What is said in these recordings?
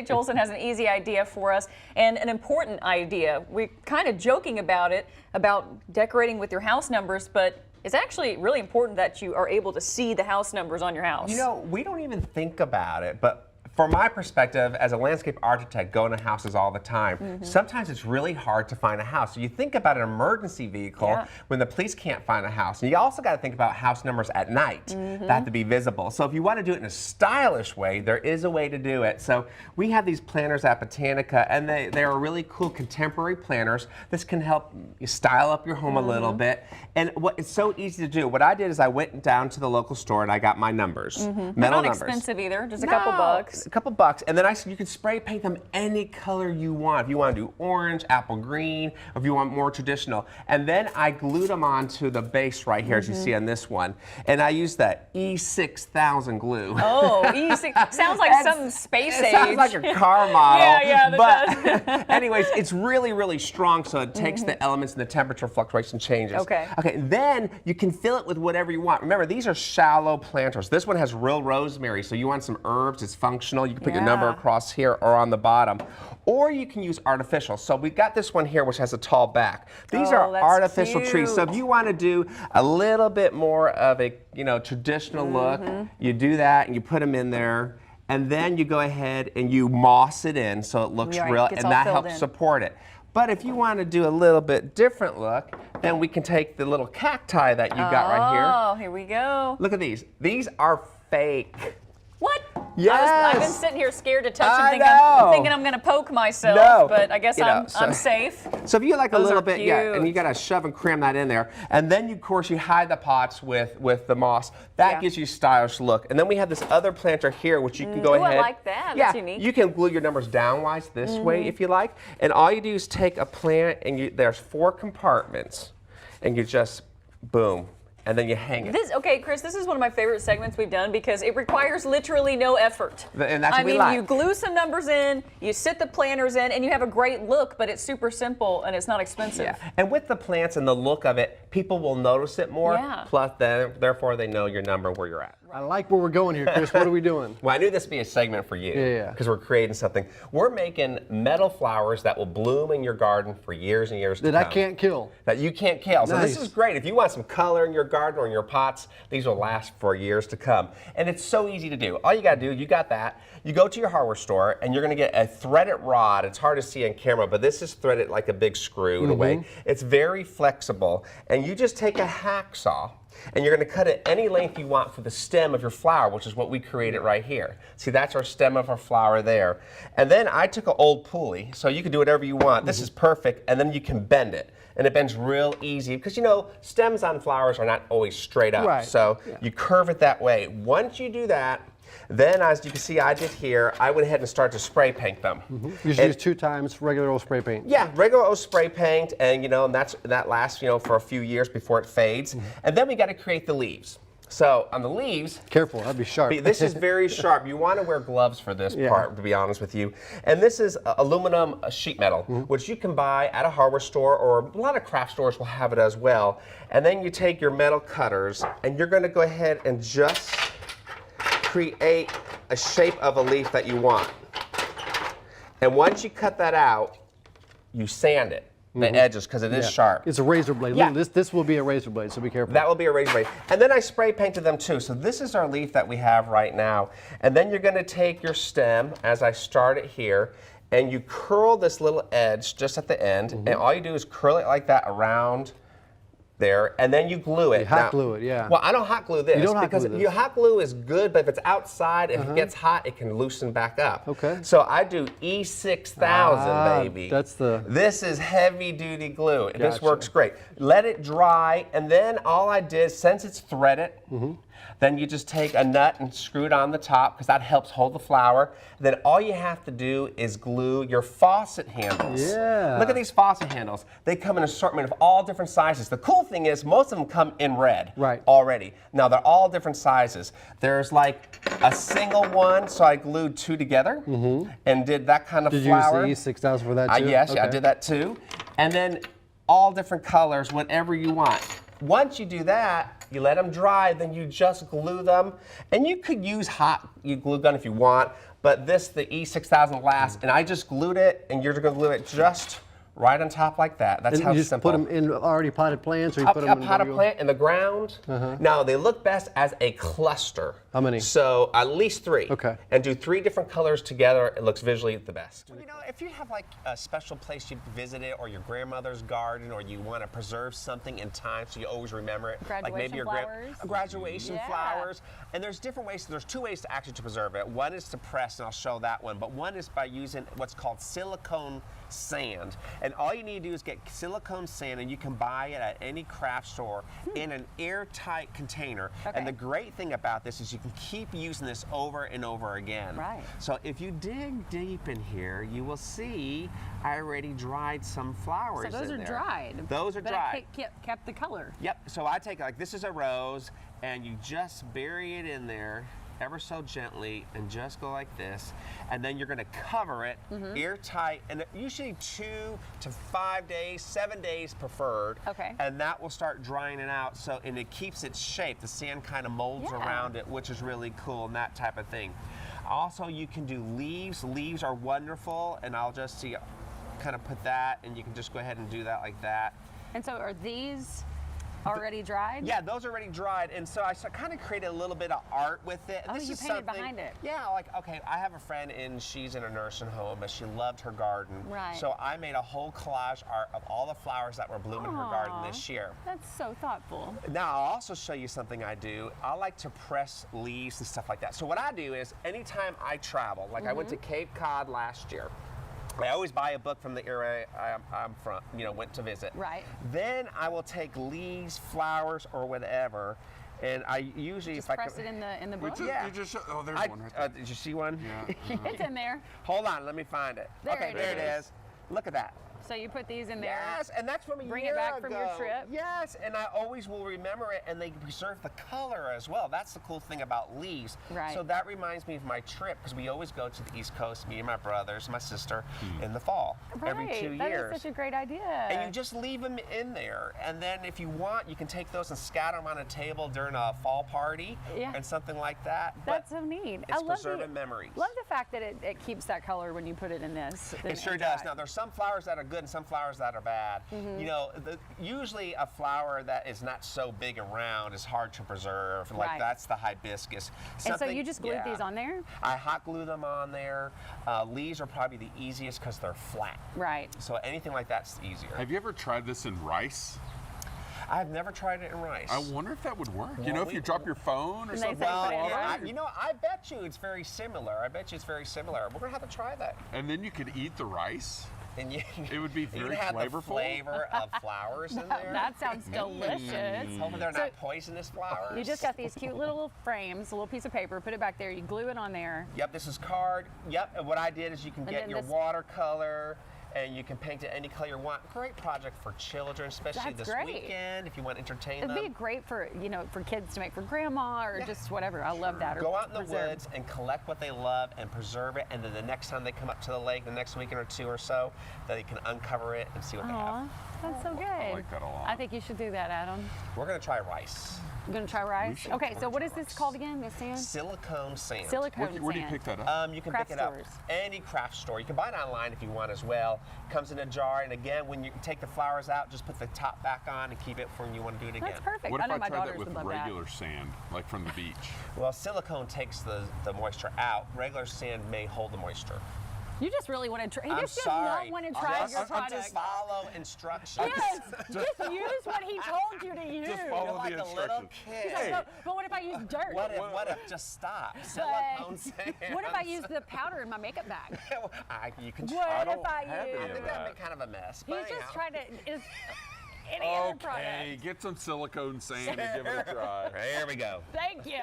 Coach Olsen has an easy idea for us and an important idea. We're kind of joking about it, about decorating with your house numbers, but it's actually really important that you are able to see the house numbers on your house. You know, we don't even think about it, but from my perspective, as a landscape architect going to houses all the time, sometimes it's really hard to find a house. So you think about an emergency vehicle when the police can't find a house. And you also got to think about house numbers at night that have to be visible. So if you want to do it in a stylish way, there is a way to do it. So we have these planners at Botanica, and they are really cool contemporary planners. This can help you style up your home a little bit. And it's so easy to do. What I did is I went down to the local store and I got my numbers, metal They're not numbers. expensive either, just a couple bucks. A couple bucks, and then you can spray paint them any color you want. If you want to do orange, apple green, or if you want more traditional. And then I glued them onto the base right here, as you see on this one. And I used that E6000 glue. Oh, E6 sounds like some space age. It sounds like a car model. Yeah, that does. Anyways, it's really, really strong, so it takes the elements and the temperature fluctuation changes. Okay, then you can fill it with whatever you want. Remember, these are shallow planters. This one has real rosemary, so you want some herbs, it's functional. You can put your number across here or on the bottom. Or you can use artificial. So we got this one here which has a tall back. These are artificial trees. So if you want to do a little bit more of a traditional look, you do that and you put them in there. And then you go ahead and you moss it in so it looks real, and that helps support it. But if you want to do a little bit different look, then we can take the little cacti that you got right here. Oh, here we go. Look at these. These are fake. What? Yes. I've been sitting here scared to touch them, thinking I'm going to poke myself, but I guess I'm safe. So if you like a little bit, cute. and you got to shove and cram that in there, and then of course you hide the pots with the moss. That gives you a stylish look. And then we have this other planter here, which you can go ahead. I like that. That's unique. You can glue your numbers downwise this way if you like, and all you do is take a plant, and there's 4 compartments, and you just boom. And then you hang it. Okay, Chris, this is one of my favorite segments we've done because it requires literally no effort. And that's what we like. You glue some numbers in, you sit the planters in, and you have a great look, but it's super simple and it's not expensive. Yeah. And with the plants and the look of it, people will notice it more. Yeah. Plus, therefore, they know your number where you're at. I like where we're going here, Chris. What are we doing? Well, I knew this would be a segment for you. Yeah. Because we're creating something. We're making metal flowers that will bloom in your garden for years and years to come. That I can't kill. That you can't kill. So Nice. this is great. If you want some color in your garden or in your pots, these will last for years to come. And it's so easy to do. All you got to do, you got that. You go to your hardware store and you're going to get a threaded rod. It's hard to see on camera, but this is threaded like a big screw in a way. It's very flexible. And you just take a hacksaw and you're going to cut it any length you want for the stem of your flower, which is what we created right here. See, that's our stem of our flower there. And then I took an old pulley, so you can do whatever you want. This is perfect, and then you can bend it. And it bends real easy, because stems on flowers are not always straight up. Right. So you curve it that way. Once you do that, then, as you can see I did here, I went ahead and started to spray paint them. You should use 2 times regular old spray paint. Yeah, regular old spray paint, and and that lasts for a few years before it fades. And then we got to create the leaves. So on the leaves, careful, that'd be sharp. This is very sharp. You want to wear gloves for this part, to be honest with you. And this is aluminum sheet metal, which you can buy at a hardware store, or a lot of craft stores will have it as well. And then you take your metal cutters, and you're going to go ahead and just create a shape of a leaf that you want. And once you cut that out, you sand it, the edges, because it is sharp. It's a razor blade. Yeah. This will be a razor blade, so be careful. That will be a razor blade. And then I spray painted them too. So this is our leaf that we have right now. And then you're going to take your stem, as I started here, and you curl this little edge just at the end. And all you do is curl it like that around there, and then you glue it. You hot glue it, yeah. Well, I don't hot glue this. You don't hot glue because this. your hot glue is good, but if it's outside, if it gets hot, it can loosen back up. Okay. So I do E6000, baby. This is heavy duty glue. Gotcha. This works great. Let it dry, and then all I did, since it's threaded, then you just take a nut and screw it on the top, because that helps hold the flower. Then all you have to do is glue your faucet handles. Yeah. Look at these faucet handles. They come in an assortment of all different sizes. The cool thing is most of them come in red already. Now they're all different sizes. There's like a single one, so I glued 2 together and did that kind of flower. Did you use the E6000 for that too? Yes, I did that too. And then all different colors, whatever you want. Once you do that, you let them dry, then you just glue them. And you could use hot glue gun if you want, but the E6000 lasts, and I just glued it, and you're going to glue it just right on top like that. That's And how you just simple. put them in already potted plants, or you A put them in potted plant in the ground. Now they look best as a cluster. How many? So at least 3. Okay. And do 3 different colors together. It looks visually the best. You know, if you have like a special place you visited, or your grandmother's garden, or you want to preserve something in time so you always remember it, like maybe your graduation flowers. And there's different ways. There's 2 ways to actually to preserve it. One is to press, and I'll show that one. But one is by using what's called silicone sand. And all you need to do is get silicone sand, and you can buy it at any craft store in an airtight container. And the great thing about this is you can keep using this over and over again. Right. So if you dig deep in here, you will see I already dried some flowers. So those in are there. dried. Those are dried. But it kept the color. Yep. So I take, like, this is a rose, and you just bury it in there ever so gently, and just go like this, and then you're going to cover it airtight, and usually 2 to 5 days, 7 days preferred. Okay. And that will start drying it out, so, and it keeps its shape. The sand kind of molds around it, which is really cool, and that type of thing. Also, you can do leaves. Leaves are wonderful, and I'll just see, kind of put that, and you can just go ahead and do that like that. And so are these already dried? Yeah, those are already dried, and so I kind of created a little bit of art with it. And Oh, this you is painted something, behind it. Yeah, like, okay, I have a friend, and she's in a nursing home, but she loved her garden. Right. So I made a whole collage art of all the flowers that were blooming in her garden this year. That's so thoughtful. Now, I'll also show you something I do. I like to press leaves and stuff like that. So what I do is, anytime I travel, like I went to Cape Cod last year, I always buy a book from the area I'm from, went to visit. Right. Then I will take leaves, flowers, or whatever, and I usually, Just press it in the book? Yeah. You just oh, there's one right there. Did you see one? Yeah. It's in there. Hold on, let me find it. There okay, it there it is. is. Look at that. So you put these in there. Yes, and that's from a Bring year it back from your ago. trip. Yes, and I always will remember it, and they preserve the color as well. That's the cool thing about leaves. Right. So that reminds me of my trip, because we always go to the East Coast, me and my brothers, my sister, in the fall, every 2 years. That is such a great idea. And you just leave them in there, and then if you want, you can take those and scatter them on a table during a fall party, and something like that. That's so neat. It's preserving memories. Love the fact that it keeps that color when you put it in this. It sure does. Now, there's some flowers that are good and some flowers that are bad. Usually a flower that is not so big and round is hard to preserve. Like that's the hibiscus. And so you just glued these on there? I hot glue them on there. Leaves are probably the easiest because they're flat. Right. So anything like that's easier. Have you ever tried this in rice? I've never tried it in rice. I wonder if that would work. Well, if you drop your phone or And they something. say put it in I bet you it's very similar. We're gonna have to try that. And then you could eat the rice. And it would be very have flavorful. The flavor of flowers in there. That sounds delicious. Hopefully they're not poisonous flowers. You just got these cute little frames, a little piece of paper, put it back there, you glue it on there. Yep, this is card. Yep, and what I did is you can get your watercolor, and you can paint it any color you want. Great project for children, especially this weekend if you want to entertain them. It'd be great for for kids to make for grandma or just whatever. I love that. Go out in the woods and collect what they love and preserve it, and then the next time they come up to the lake, the next weekend or 2 or so, they can uncover it and see what they have. That's so good. I like that a lot. I think you should do that, Adam. We're gonna try rice. You're gonna try rice? Okay, so what is this called again? The sand? Silicone sand. Silicone sand. Where do you pick that up? You can Craft pick it up stores. any craft store. You can buy it online if you want as well. It comes in a jar, and again, when you take the flowers out, just put the top back on and keep it for when you want to do it again. That's perfect. What I if know I my tried daughters that with would love regular sand, like from the beach? Well, silicone takes the moisture out. Regular sand may hold the moisture. You just really want to try. I'm He just sorry. does not want to try your product. Just follow instructions. Yes, just use what he told you to use. Just follow You're like the a little instructions. kid. He's like, but what if I use dirt? What if just stop? Silicone sand. What if I use the powder in my makeup bag? You can What try. if I have any use? of think that'd be kind of a mess. He's But just trying to. Any other product. Okay, get some silicone sand and give it a try. There we go. Thank you.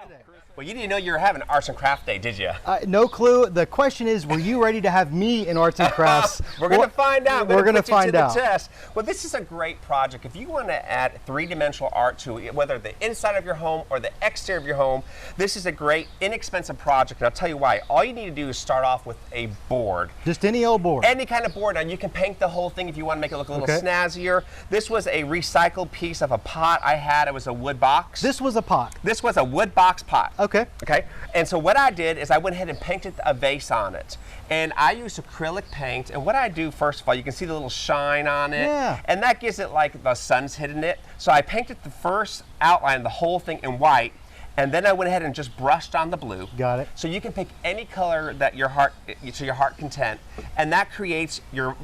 Well, you didn't know you were having Arts and Craft Day, did you? No clue. The question is, were you ready to have me in Arts and Crafts? We're going to find out. We're going to put you find the out. Test. Well, this is a great project. If you want to add three-dimensional art to it, whether the inside of your home or the exterior of your home, this is a great, inexpensive project. And I'll tell you why. All you need to do is start off with a board. Just any old board. Any kind of board. Now, you can paint the whole thing if you want to make it look a little snazzier. This was a recycled piece of a pot I had. It was a wood box. This was a pot. This was a wood box pot. Okay. Okay. And so what I did is I went ahead and painted a vase on it. And I used acrylic paint. And what I do, first of all, you can see the little shine on it. Yeah. And that gives it like the sun's hitting it. So I painted the first outline, the whole thing in white. And then I went ahead and just brushed on the blue. Got it. So you can pick any color that to your heart content, and that creates your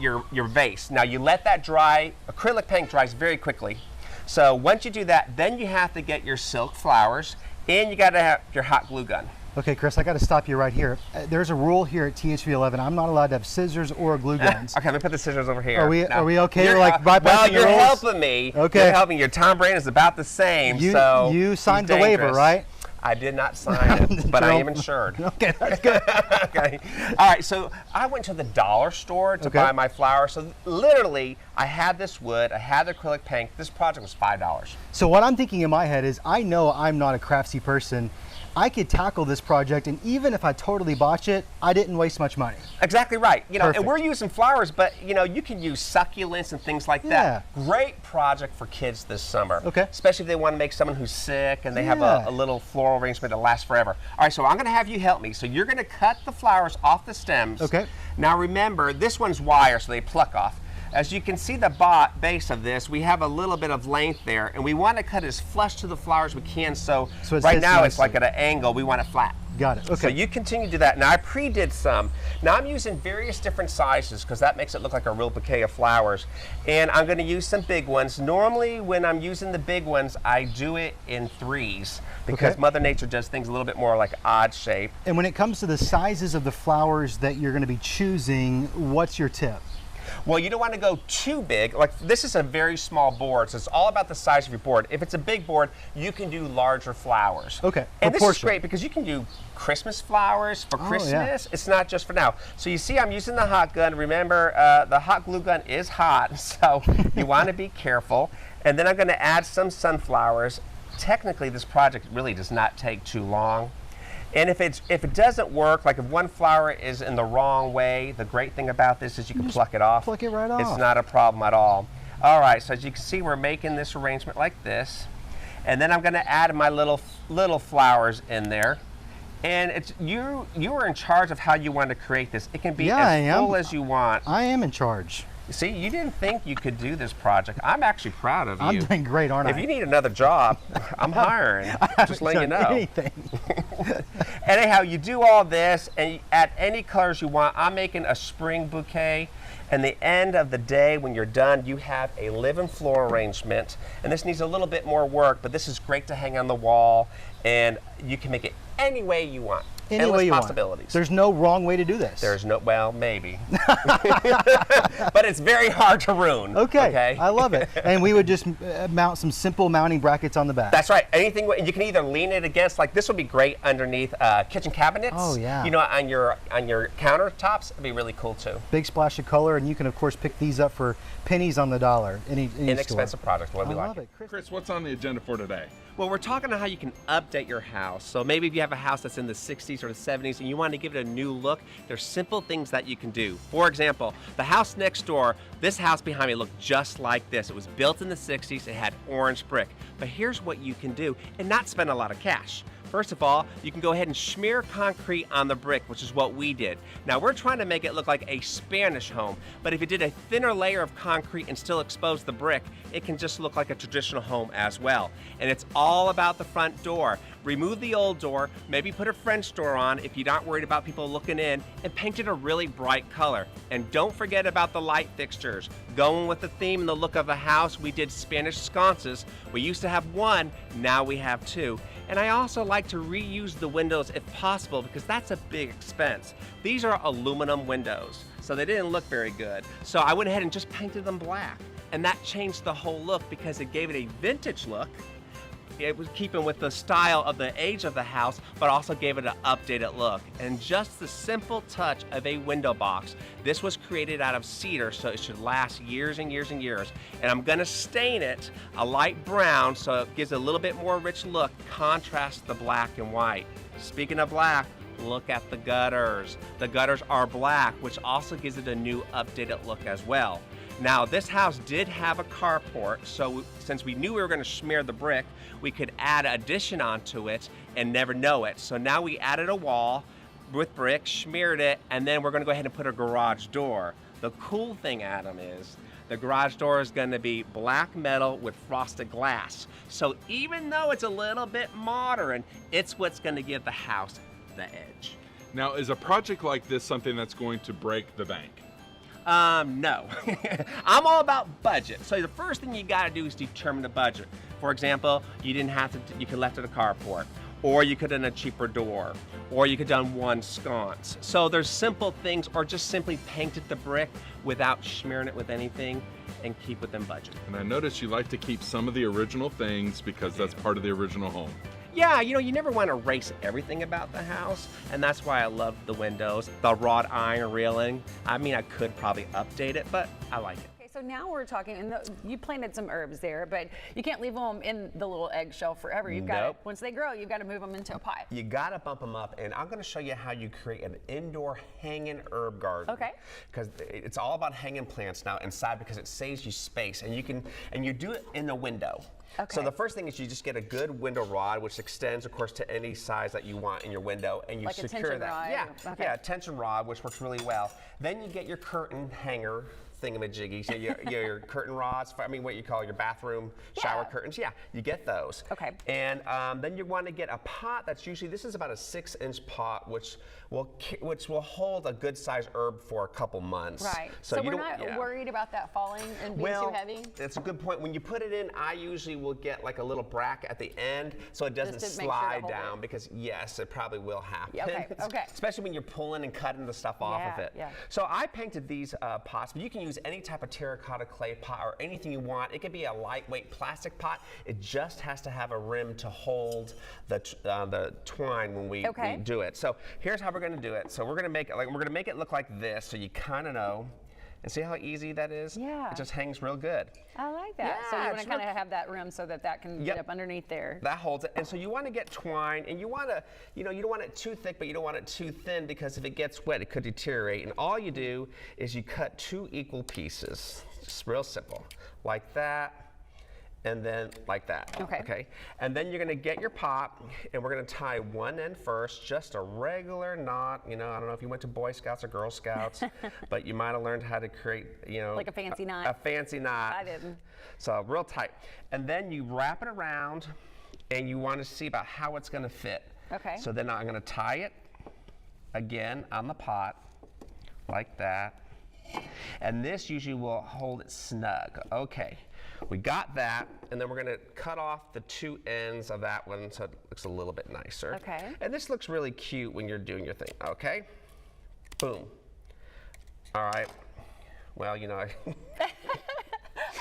vase. Now you let that dry. Acrylic paint dries very quickly. So once you do that, then you have to get your silk flowers, and you got to have your hot glue gun. Okay, Chris, I got to stop you right here. There's a rule here at THV11. I'm not allowed to have scissors or glue guns. Okay, let me put the scissors over here. Are we okay? You're, Like well, bypassing you're the rules? helping me. Okay. You're helping. Your Tom Brady is about the same. So you signed he's the waiver, dangerous. right? I did not sign it, but I am insured. Okay, that's good. Okay. All right, so I went to the dollar store to Okay. buy my flowers. So literally, I had this wood, I had the acrylic paint. This project was $5. So what I'm thinking in my head is, I know I'm not a craftsy person. I could tackle this project, and even if I totally botch it, I didn't waste much money. Exactly right. You know, Perfect. and we're using flowers, but you know, you can use succulents and things like that. Great project for kids this summer. Okay. Especially if they want to make someone who's sick and they have Yeah. a little floral arrangement that lasts forever. All right, so I'm going to have you help me. So you're going to cut the flowers off the stems. Okay. Now remember, this one's wire, so they pluck off. As you can see the base of this, we have a little bit of length there, and we want to cut as flush to the flower as we can. So it right sits now it's nicely. like at an angle. We want it flat. Got it. Okay. So you continue to do that. Now I pre-did some. Now I'm using various different sizes because that makes it look like a real bouquet of flowers. And I'm going to use some big ones. Normally when I'm using the big ones, I do it in 3s because Okay. Mother Nature does things a little bit more like odd shape. And when it comes to the sizes of the flowers that you're going to be choosing, what's your tip? Well, you don't want to go too big. Like this is a very small board, so it's all about the size of your board. If it's a big board, you can do larger flowers. Okay, And this is proportion. great because you can do Christmas flowers for Oh, Christmas. yeah. It's not just for now. So you see I'm using the hot gun. Remember, the hot glue gun is hot, so you want to be careful. And then I'm going to add some sunflowers. Technically, this project really does not take too long. And if it doesn't work, like if one flower is in the wrong way, the great thing about this is you can pluck it off. pluck it right off. It's not a problem at all. All right, so as you can see, we're making this arrangement like this. And then I'm going to add my little flowers in there. And it's you are in charge of how you want to create this. It can be Yeah, I as am. full as you want. I am in charge. See, you didn't think you could do this project. I'm actually proud of you. I'm doing great, aren't I? If you need another job, I'm hiring. Just letting you know. Anything. Anyhow, you do all this and add any colors you want. I'm making a spring bouquet. And the end of the day, when you're done, you have a living floral arrangement. And this needs a little bit more work, but this is great to hang on the wall. And you can make it any way you want. Any Endless way you possibilities. want. There's no wrong way to do this. There's no, well, maybe. But it's very hard to ruin. Okay, I love it. And we would just mount some simple mounting brackets on the back. That's right. Anything you can either lean it against, like this would be great underneath kitchen cabinets. Oh, yeah. You know, on your countertops, it'd be really cool too. Big splash of color, and you can of course pick these up for pennies on the dollar. Any Inexpensive store. product. What we I like love it. Chris. Chris, what's on the agenda for today? Well, we're talking about how you can update your house. So maybe if you have a house that's in the 60s or the 70s and you want to give it a new look, there's simple things that you can do. For example, the house next door, this house behind me looked just like this. It was built in the 60s, it had orange brick. But here's what you can do and not spend a lot of cash. First of all, you can go ahead and smear concrete on the brick, which is what we did. Now we're trying to make it look like a Spanish home, but if you did a thinner layer of concrete and still expose the brick, it can just look like a traditional home as well. And it's all about the front door. Remove the old door, maybe put a French door on if you're not worried about people looking in, and paint it a really bright color. And don't forget about the light fixtures. Going with the theme and the look of the house, we did Spanish sconces. We used to have one, now we have two. And I also like to reuse the windows if possible because that's a big expense. These are aluminum windows, so they didn't look very good. So I went ahead and just painted them black. And that changed the whole look because it gave it a vintage look. It was keeping with the style of the age of the house, but also gave it an updated look. And just the simple touch of a window box. This was created out of cedar, so it should last years and years and years. And I'm gonna stain it a light brown so it gives a little bit more rich look, contrasts the black and white. Speaking of black, look at the gutters. The gutters are black, which also gives it a new updated look as well. Now, this house did have a carport, so since we knew we were going to smear the brick, we could add addition onto it and never know it. So now we added a wall with brick, smeared it, and then we're going to go ahead and put a garage door. The cool thing, Adam, is the garage door is going to be black metal with frosted glass. So even though it's a little bit modern, it's what's going to give the house the edge. Now, is a project like this something that's going to break the bank? No. I'm all about budget. So the first thing you got to do is determine the budget. For example, you didn't have to, you could left it a carport, or you could have done a cheaper door, or you could have done one sconce. So there's simple things, or just simply painted the brick without smearing it with anything and keep within budget. And I noticed you like to keep some of the original things because that's part of the original home. Yeah, you know, you never want to erase everything about the house, and that's why I love the windows, the wrought iron railing. I mean, I could probably update it, but I like it. Okay, so now we're talking, and you planted some herbs there, but you can't leave them in the little eggshell forever. You've got Nope. to, once they grow, you've got to move them into a pot. You gotta bump them up, and I'm gonna show you how you create an indoor hanging herb garden. Okay. Because it's all about hanging plants now inside because it saves you space, and you do it in the window. Okay. So the first thing is you just get a good window rod, which extends, of course, to any size that you want in your window, and you Like a secure tension that. rod? Yeah, Okay. yeah, a tension rod, which works really well. Then you get your curtain hanger thingamajiggy, so your curtain rods, I mean what you call your bathroom shower Yeah. curtains, yeah, you get those. Okay. And then you want to get a pot that's usually, this is about a 6-inch pot, which will hold a good sized herb for a couple months. Right. So, So you we're don't, not yeah. worried about that falling and being too heavy? That's a good point. When you put it in, I usually will get like a little bracket at the end so it doesn't Just to make sure to slide hold down it. because yes, it probably will happen. Yeah, okay, okay. Especially when you're pulling and cutting the stuff off of Yeah, it. yeah. So I painted these pots, but you can use any type of terracotta clay pot or anything you want. It could be a lightweight plastic pot. It just has to have a rim to hold the twine when we do it. So here's how we're going to do it. So we're going to make it look like this, so you kind of know. And see how easy that is? Yeah. It just hangs real good. I like that. So you Yeah, want to it's kind real- of have that rim so that that can Yep. get up underneath there. That holds it. And so you want to get twine, and you want to, you don't want it too thick, but you don't want it too thin because if it gets wet, it could deteriorate. And all you do is you cut 2 equal pieces. Just real simple. Like that. And then like that. Okay. And then you're going to get your pot, and we're going to tie one end first, just a regular knot. You know, I don't know if you went to Boy Scouts or Girl Scouts, but you might have learned how to create, Like a fancy knot. A fancy knot. I didn't. So real tight. And then you wrap it around, and you want to see about how it's going to fit. Okay. So then I'm going to tie it again on the pot, like that. And this usually will hold it snug. Okay. We got that, and then we're going to cut off the 2 ends of that one so it looks a little bit nicer. Okay. And this looks really cute when you're doing your thing. Okay. Boom. All right. Well, you know, I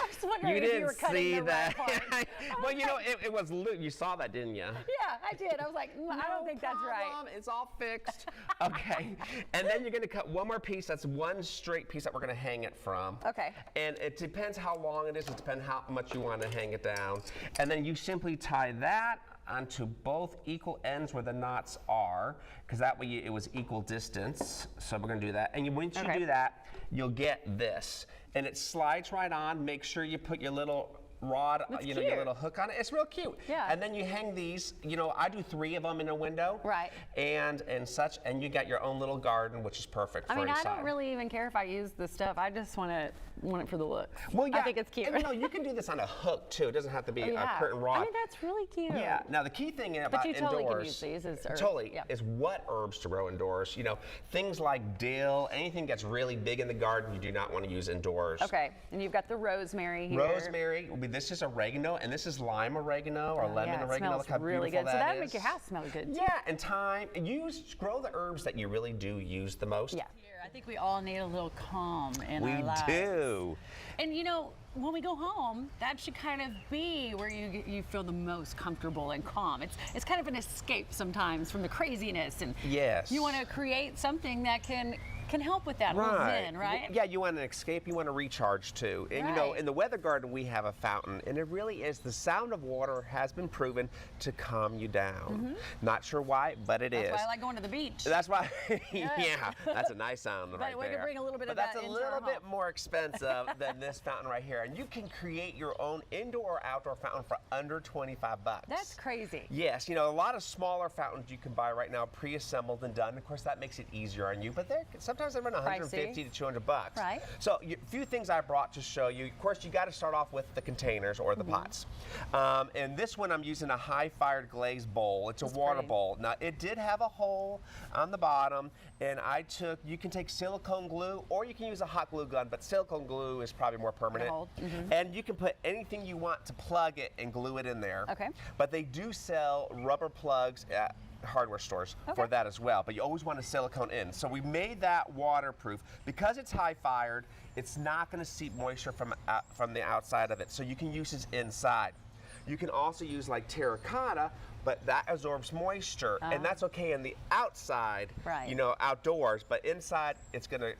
was wondering you if you didn't were cutting see the that. right part. Well, you know, it was you saw that, didn't you? Yeah, I did. I was like, I don't think that's right. problem. It's all fixed. Okay. And then you're going to cut one more piece. That's one straight piece that we're going to hang it from. Okay. And it depends how long it is. It depends how much you want to hang it down. And then you simply tie that onto both equal ends where the knots are, because that way it was equal distance. So we're going to do that. And once you do that, you'll get this. And it slides right on. Make sure you put your little rod, That's your cute. little hook on it. It's real cute. Yeah. And then you hang these, I do 3 of them in a window. Right. And such, and you got your own little garden, which is perfect for I mean, inside. I don't really even care if I use the stuff. I just want it for the look. Well, yeah. I think it's cute. And, you can do this on a hook too. It doesn't have to be a curtain rod. I mean, that's really cute. Yeah. Now the key thing about you indoors, totally can use these as herbs. totally, Yeah. is what herbs to grow indoors. Things like dill, anything that's really big in the garden, you do not want to use indoors. Okay, and you've got the rosemary here. Rosemary. This is oregano, and this is lime oregano or lemon yeah, it oregano. smells Look how really beautiful good. So that would is. make your house smell good. Yeah, and thyme. Grow the herbs that you really do use the most. Yeah. I think we all need a little calm in We our lives. do. And when we go home, that should kind of be where you feel the most comfortable and calm. It's kind of an escape sometimes from the craziness, and Yes. you want to create something that can can help with that. A little zen, right? Yeah, you want an escape, you want to recharge too. And you know, Right. in the weather garden we have a fountain, and it really is, the sound of water has been proven to calm you down. Not sure why, but it is. That's why I like going to the beach. That's why, yeah, that's a nice sound right we there. can bring a little bit but of that's that a into little our bit home. more expensive than this fountain right here. And you can create your own indoor or outdoor fountain for under 25 bucks. That's crazy. Yes, you know, a lot of smaller fountains you can buy right now pre-assembled and done. Of course, that makes it easier on you, but sometimes they run 150 to 200 bucks. Right. So a few things I brought to show you. Of course, you got to start off with the containers or the pots. And this one I'm using a high-fired glazed bowl. It's a water pretty. bowl. Now, it did have a hole on the bottom, and you can take silicone glue or you can use a hot glue gun, but silicone glue is probably more permanent. hold. And you can put anything you want to plug it and glue it in there. Okay. But they do sell rubber plugs at hardware stores for that as well, but you always want a silicone in. So we made that waterproof. Because it's high fired, it's not going to seep moisture from the outside of it, so you can use this inside. You can also use like terracotta, but that absorbs moisture, and that's okay in the outside, Right. you know, outdoors, but inside it's going to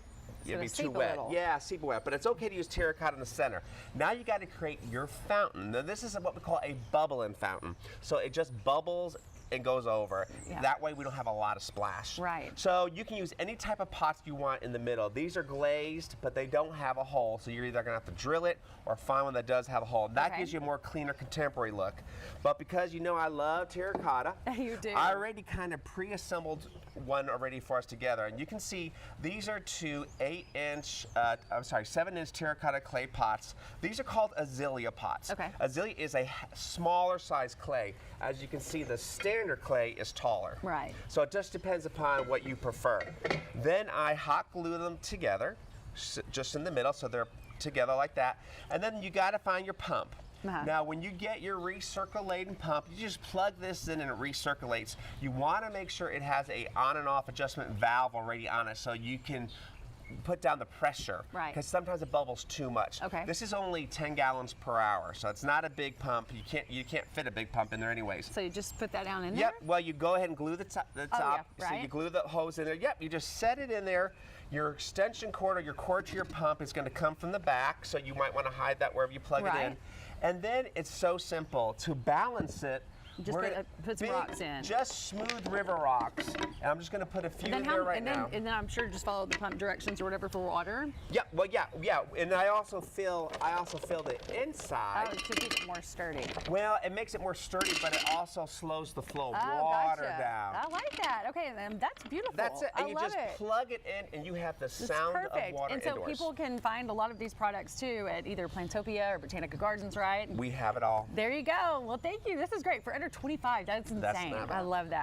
it'd be seep too a wet. little. Yeah, seep wet, but it's okay to use terracotta in the center. Now you got to create your fountain. Now this is what we call a bubbling fountain. So it just bubbles and goes over. Yeah. That way we don't have a lot of splash. Right. So you can use any type of pots you want in the middle. These are glazed, but they don't have a hole, so you're either gonna have to drill it or find one that does have a hole. That Okay. gives you a more cleaner, contemporary look. But because you know I love terracotta, You do. I already kind of pre-assembled one already for us together. And you can see these are two 7-inch terracotta clay pots. These are called azalea pots. Okay. Azalea is a smaller size clay. As you can see, the standard clay is taller. Right. So it just depends upon what you prefer. Then I hot glue them together, just in the middle, so they're together like that. And then you got to find your pump. Now, when you get your recirculating pump, you just plug this in and it recirculates. You want to make sure it has a on and off adjustment valve already on it, so you can put down the pressure. Right. Because sometimes it bubbles too much. Okay. This is only 10 gallons per hour, so it's not a big pump. You can't fit a big pump in there anyways. So you just put that down in Yep. there? Well, you go ahead and glue the top. yeah, So right. you glue the hose in there. Yep. You just set it in there. Your extension cord or your cord to your pump is going to come from the back, so you might want to hide that wherever you plug it in. Right. And then it's so simple to balance it. Just we're gonna- put some rocks in. Just smooth river rocks. And I'm just going to put a few in there right now. And then I'm sure just follow the pump directions or whatever for water. Yeah. Well, yeah. And I also fill the inside. Oh, to keep it more sturdy. Well, it makes it more sturdy, but it also slows the flow of Oh, water gotcha. down. I like that. Okay, then that's beautiful. That's it. And I you love just it. plug it in and you have the It's sound perfect. of water And so indoors. people can find a lot of these products too at either Plantopia or Botanica Gardens, right? We have it all. There you go. Well, thank you. This is great. For under 25, that's insane. Not bad. I love that.